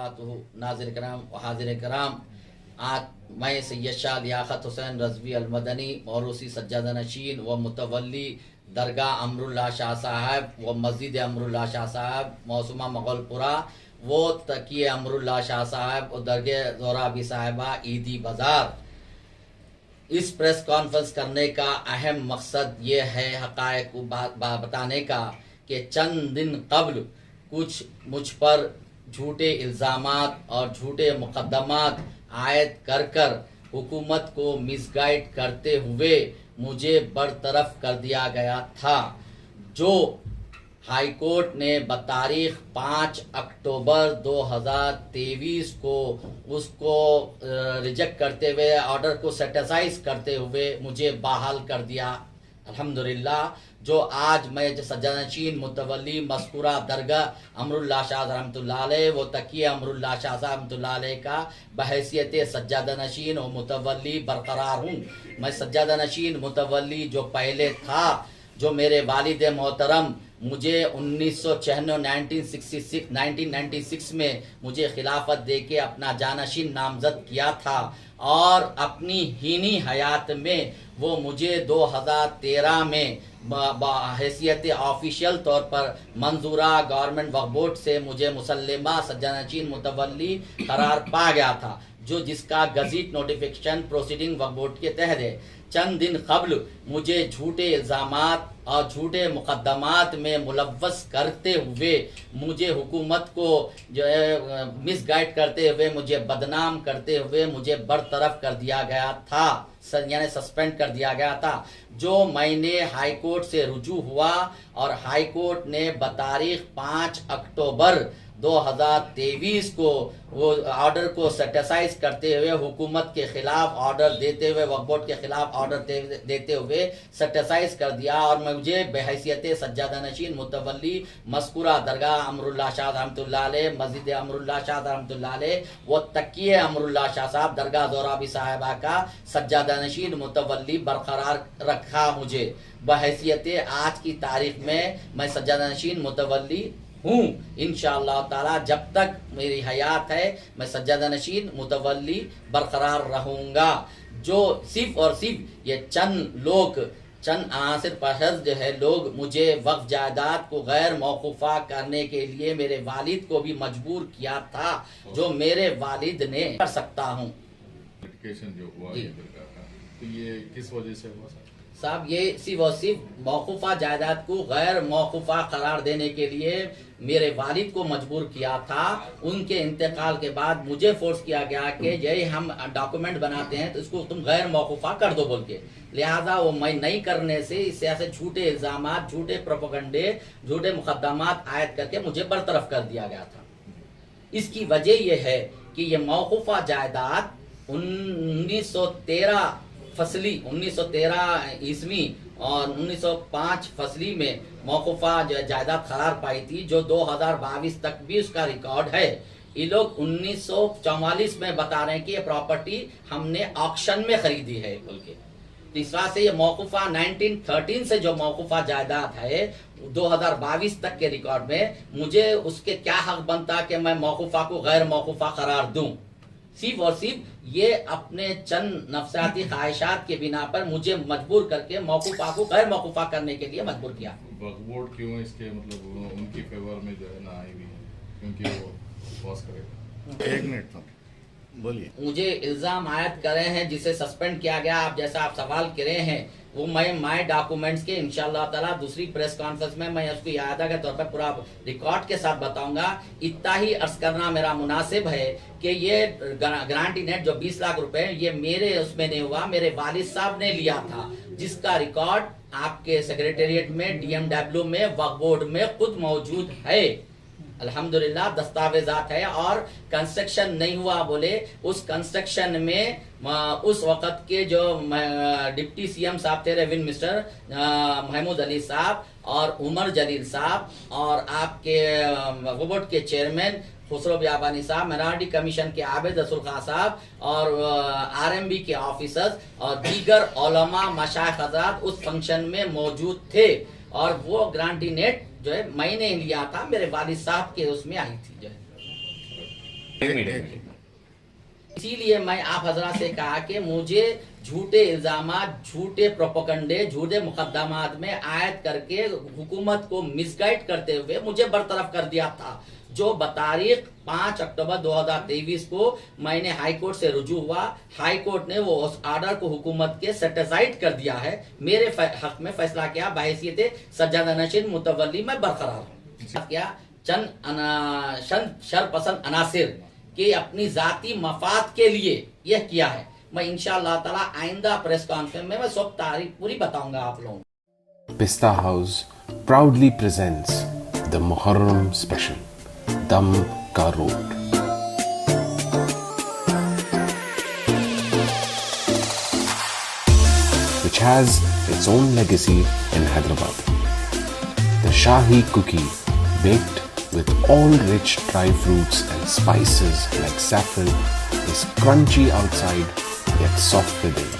नाज़िर कराम व हाज़िर कराम, आज मैं सैयद शाह लियाकत हुसैन रज़वी अलमदनी मौरूसी सज्जादा नशीन व मुतवल्ली दरगाह अमरुल्लाह शाह साहब व मस्जिद अमरुल्लाह शाह साहब मौसुमा मुग़लपुरा वो तकिए अमरुल्लाह शाह साहब और दरगाह ज़ोराबी साहिबा ईदी बाज़ार। इस प्रेस कॉन्फ्रेंस करने का अहम मकसद ये है हक़ाइक़ को बताने का कि चंद दिन कबल कुछ मुझ पर झूठे इल्ज़ामात और झूठे मुक़द्दमात आयद कर कर हुकूमत को मिसगाइड करते हुए मुझे बरतरफ कर दिया गया था, जो हाई कोर्ट ने बतारीख 5 अक्टूबर 2023 को उसको रिजेक्ट करते हुए ऑर्डर को सेटिसाइज करते हुए मुझे बहाल कर दिया। अल्हम्दुलिल्लाह, जो आज मैं सज्जादनशीन मुतवल्ली मस्कुरा दरगाह अमरुल्लाह शाह रहमतुल्लाह अलैह वो तकिए अमरुल्लाह शाह रहमतुल्लाह अलैह का बहैसियत सज्जादनशीन और मुतवल्ली बरकरार हूँ। मैं सज्जादनशीन मुतवल्ली जो पहले था, जो मेरे वालिद मोहतरम मुझे 1996 में मुझे खिलाफत देके अपना जानशीन नामजद किया था और अपनी हीनी हयात में वो मुझे 2013 में हैसियत ऑफिशियल तौर पर मंजूरा गवर्नमेंट वक्फ बोर्ड से मुझे मुसल्लमा सज्जादनशीन मुतवल्ली करार पा गया था, जो जिसका गज़ीट नोटिफिकेशन प्रोसीडिंग वक्फ बोर्ड के तहत है। चंद दिन कबल मुझे झूठे इल्ज़ामात और झूठे मुक़द्दमात में मुलव्वस करते हुए मुझे हुकूमत को जो है मिसगाइड करते हुए मुझे बदनाम करते हुए मुझे बरतरफ कर दिया गया था, यानी सस्पेंड कर दिया गया था। जो मैंने हाई कोर्ट से रुजू हुआ और हाई कोर्ट ने बतारीख 5 अक्टूबर 2023 को वो ऑर्डर को सेटिसाइज करते हुए हुकूमत के खिलाफ ऑर्डर देते हुए वक्फ बोर्ड के खिलाफ ऑर्डर देते हुए सेटिसाइज कर दिया और मुझे बहैसियत सज्जादनशीन मुतवल्ली मस्कुरा दरगाह अमरुल्लाह शाह रहमतुल्लाह अलैह मस्जिद अमरुल्लाह शाह रहमतुल्लाह अलैह वो तकिए अमरुल्लाह शाह साहब दरगाह ज़ोराबी साहिबा का सज्जादनशीन मुतवल्ली बरकरार रखा। मुझे बहैसियत आज की तारीख में मैं सज्जादनशीन मुतवल्ली हूँ। इंशाअल्लाह ताला जब तक मेरी हयात है मैं सज्जादनशीन मुतवल्ली बरकरार रहूँगा। जो सिर्फ और सिर्फ ये चंद आसिर पहज जो है लोग मुझे वक्फ जायदाद को गैर मौकूफ़ा करने के लिए मेरे वालिद को भी मजबूर किया था, जो मेरे वालिद ने कर सकता हूँ। जो हुआ ये तो ये किस वजह से हुआ साहब? ये सिर्फ और सिर्फ मौकूफ़ा जायदाद को गैर मौकूफ़ा करार देने के लिए मेरे वालिद को मजबूर किया था। उनके इंतकाल के बाद मुझे फोर्स किया गया कि यही हम डॉक्यूमेंट बनाते हैं तो इसको तुम गैर मौकूफ़ा कर दो बोल के, लिहाजा वो मैं नहीं करने से इससे ऐसे झूठे इल्ज़ामात, झूठे प्रोपेगेंडे, झूठे मुक़द्दमात आयद करके मुझे बरतरफ कर दिया गया था। इसकी वजह यह है कि ये मौकूफ़ा जायदाद 1913 ईस्वी और 1905 फसली में मौकूफ़ा जायदाद करार पाई थी, जो 2022 तक भी उसका रिकॉर्ड है। ये लोग 1944 में बता रहे हैं कि ये प्रॉपर्टी हमने ऑक्शन में खरीदी है बोल के। तीसरा से ये मौकूफ़ा 1913 से जो मौकूफ़ा जायदाद है 2022 तक के रिकॉर्ड में मुझे उसके क्या हक बनता कि मैं मौकूफ़ा को गैर मौकूफ़ा करार दूं। सिर्फ और सिर्फ ये अपने चंद नफसाती ख्वाहिशात के बिना पर मुझे मजबूर करके मौकूफ़ा को गैर मौकूफ़ा करने के लिए मजबूर किया। वक्फ बोर्ड क्यों इसके मतलब उनकी फेवर में जो है ना आई हुई है, क्योंकि वो पॉज करेगा। 1 मिनट तो बोलिए। मुझे इल्ज़ाम आयद करे हैं जिसे सस्पेंड किया गया, आप जैसा आप सवाल करे हैं वो मैं माय डॉक्यूमेंट्स के इंशाअल्लाह ताला दूसरी प्रेस कॉन्फ्रेंस में मैं उसको यादा के तौर पर पूरा रिकॉर्ड के साथ बताऊंगा। इतना ही अर्ज करना मेरा मुनासिब है कि ये गारंटी नेट जो 20 लाख रुपए ये मेरे उसमें नहीं हुआ, मेरे वालिद साहब ने लिया था, जिसका रिकॉर्ड आपके सेक्रेटेरिएट में DMW में वक्फ बोर्ड में खुद मौजूद है। अल्हम्दुलिल्लाह दस्तावेजात है और कंस्ट्रक्शन नहीं हुआ बोले उस कंस्ट्रक्शन में उस वक़्त के जो डिप्टी CM साहब थे रेवेन्यू मिनिस्टर महमूद अली साहब और उमर जलील साहब और आपके बोर्ड के चेयरमैन खुसरो बियाबानी साहब, मिnority कमीशन के आबिद रसूल खां साहब और RMB के ऑफिसर्स और दीगर उलमा मशाइख हज़रात उस फंक्शन में मौजूद थे और वो गारंटी नेट जो है मैंने लिया था, मेरे वालिद साहब के उसमें आई थी जो है। इसीलिए मैं आप हजरात से कहा कि मुझे झूठे इल्जामात, झूठे प्रोपोगंडे, झूठे मुकदमात में आयत करके हुकूमत को मिसगाइड करते हुए मुझे बरतरफ कर दिया था, जो बतारीख 5 अक्टूबर 2023 को मैंने हाई कोर्ट से रुजू हुआ। हाई कोर्ट ने वो उस आर्डर को हुकूमत के सेटिसाइड कर दिया है, मेरे हक में फैसला किया। बहैसियत सज्जादनशीन मुतवल्ली में बरकरार हूँ। क्या चंद शरपसंद अनासिर के अपनी जाती मफाद के लिए यह किया है। मैं इंशाअल्लाह ताला आइंदा प्रेस कॉन्फ्रेंस में मैं सब तारीख पूरी बताऊंगा आप लोगों को। Pista House proudly presents the Muharram Special, Dam Ka Road. Which has its own legacy in Hyderabad. The Shahi cookie, baked with all rich dry fruits and spices like saffron, is crunchy outside yet soft within.